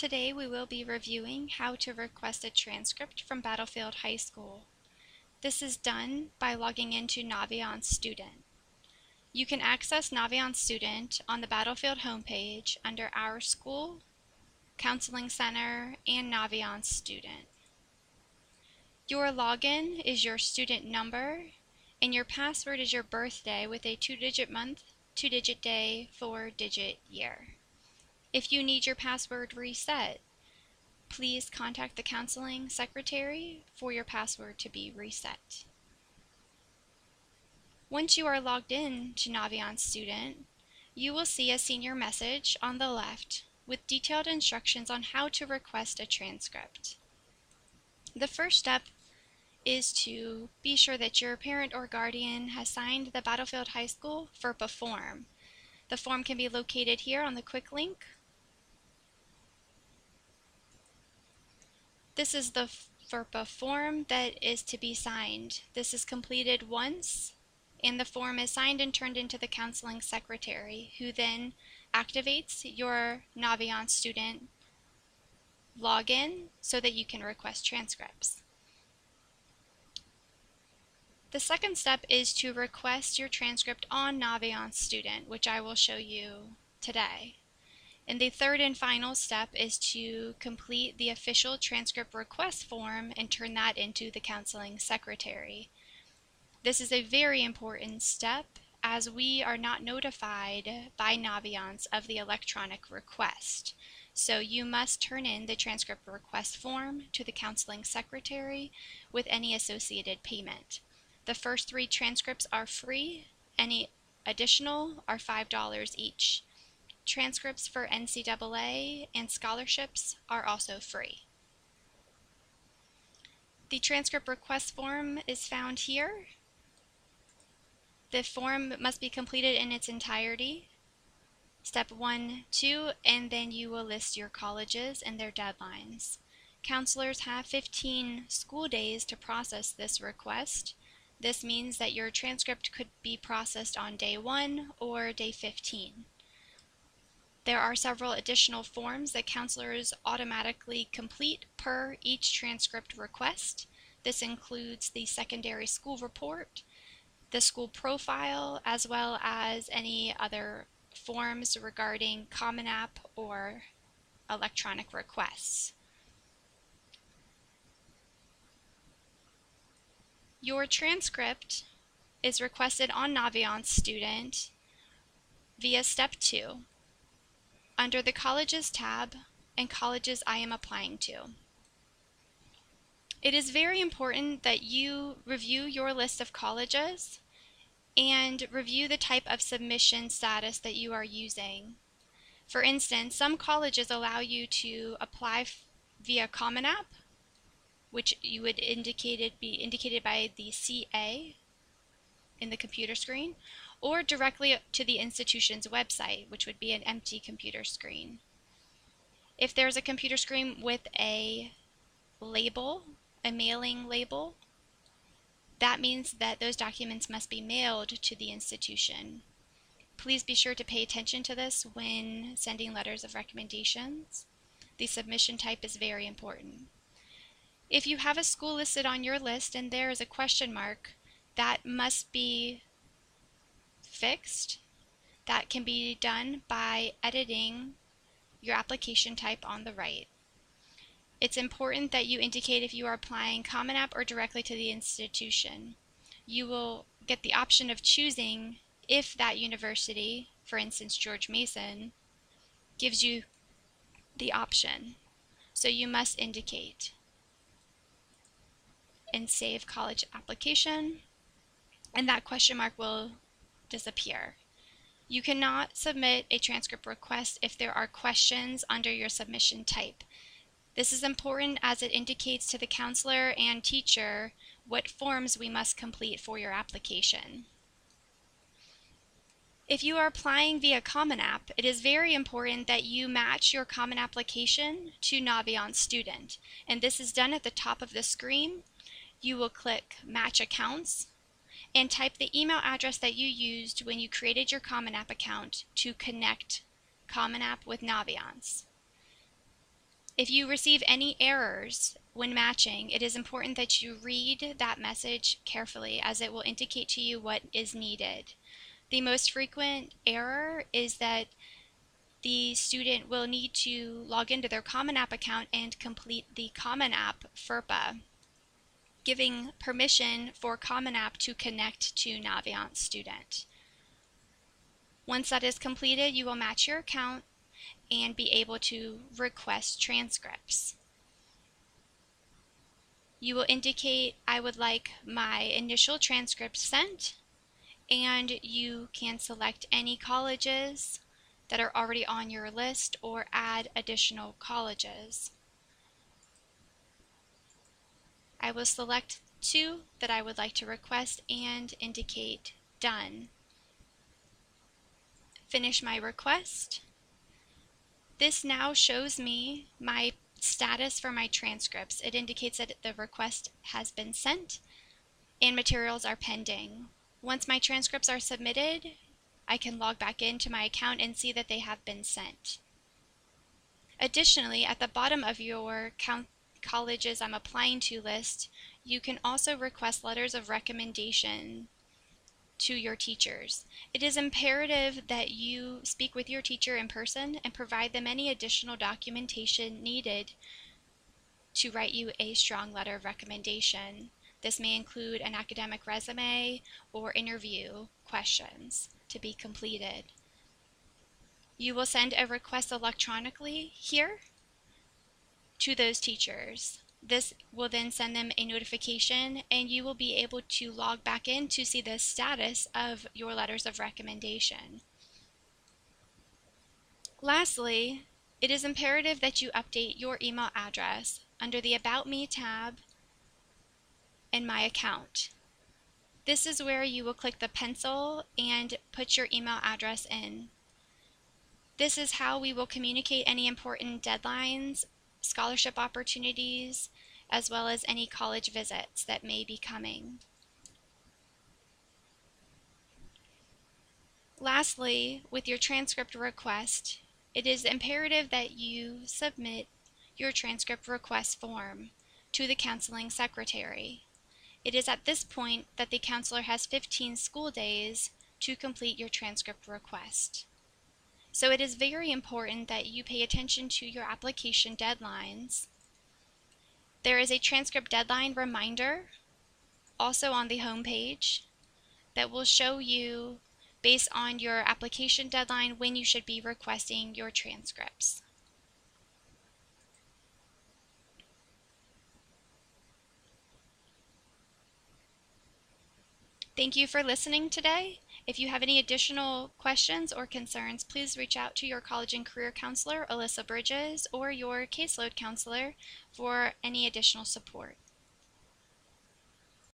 Today we will be reviewing how to request a transcript from Battlefield High School. This is done by logging into Naviance Student. You can access Naviance Student on the Battlefield homepage under Our School, Counseling Center, and Naviance Student. Your login is your student number, and your password is your birthday with a 2-digit month, 2-digit day, 4-digit year. If you need your password reset, please contact the counseling secretary for your password to be reset. Once you are logged in to Naviance Student, you will see a senior message on the left with detailed instructions on how to request a transcript. The first step is to be sure that your parent or guardian has signed the Battlefield High School FERPA form. The form can be located here on the quick link. This is the FERPA form that is to be signed. This is completed once, and the form is signed and turned into the counseling secretary, who then activates your Naviance Student login so that you can request transcripts. The second step is to request your transcript on Naviance Student, which I will show you today. And the third and final step is to complete the official transcript request form and turn that into the counseling secretary. This is a very important step as we are not notified by Naviance of the electronic request. So you must turn in the transcript request form to the counseling secretary with any associated payment. The first 3 transcripts are free. Any additional are $5 each. Transcripts for NCAA and scholarships are also free. The transcript request form is found here. The form must be completed in its entirety. Step 1, 2, and then you will list your colleges and their deadlines. Counselors have 15 school days to process this request. This means that your transcript could be processed on day 1 or day 15. There are several additional forms that counselors automatically complete per each transcript request. This includes the secondary school report, the school profile, as well as any other forms regarding Common App or electronic requests. Your transcript is requested on Naviance Student via Step 2. Under the Colleges tab and Colleges I am applying to. It is very important that you review your list of colleges and review the type of submission status that you are using. For instance, some colleges allow you to apply via Common App, which you would be indicated by the CA in the computer screen, or directly to the institution's website, which would be an empty computer screen. If there's a computer screen with a label, a mailing label, that means that those documents must be mailed to the institution. Please be sure to pay attention to this when sending letters of recommendations. The submission type is very important. If you have a school listed on your list and there is a question mark, that must be fixed. That can be done by editing your application type on the right. It's important that you indicate if you are applying Common App or directly to the institution. You will get the option of choosing if that university, for instance George Mason, gives you the option. So you must indicate and save college application, and that question mark will disappear. You cannot submit a transcript request if there are questions under your submission type. This is important as it indicates to the counselor and teacher what forms we must complete for your application. If you are applying via Common App, it is very important that you match your Common Application to Naviance Student, and this is done at the top of the screen. You will click Match Accounts and type the email address that you used when you created your Common App account to connect Common App with Naviance. If you receive any errors when matching, it is important that you read that message carefully, as it will indicate to you what is needed. The most frequent error is that the student will need to log into their Common App account and complete the Common App FERPA, giving permission for Common App to connect to Naviance Student. Once that is completed, you will match your account and be able to request transcripts. You will indicate, I would like my initial transcript sent, and you can select any colleges that are already on your list or add additional colleges. I will select 2 that I would like to request and indicate done. Finish my request. This now shows me my status for my transcripts. It indicates that the request has been sent and materials are pending. Once my transcripts are submitted, I can log back into my account and see that they have been sent. Additionally, at the bottom of your colleges I'm applying to list, you can also request letters of recommendation to your teachers. It is imperative that you speak with your teacher in person and provide them any additional documentation needed to write you a strong letter of recommendation. This may include an academic resume or interview questions to be completed. You will send a request electronically here to those teachers. This will then send them a notification, and you will be able to log back in to see the status of your letters of recommendation. Lastly, it is imperative that you update your email address under the About Me tab in My Account. This is where you will click the pencil and put your email address in. This is how we will communicate any important deadlines, scholarship opportunities, as well as any college visits that may be coming. Lastly, with your transcript request, it is imperative that you submit your transcript request form to the counseling secretary. It is at this point that the counselor has 15 school days to complete your transcript request. So it is very important that you pay attention to your application deadlines. There is a transcript deadline reminder also on the home page that will show you, based on your application deadline, when you should be requesting your transcripts. Thank you for listening today. If you have any additional questions or concerns, please reach out to your college and career counselor, Alyssa Bridges, or your caseload counselor for any additional support.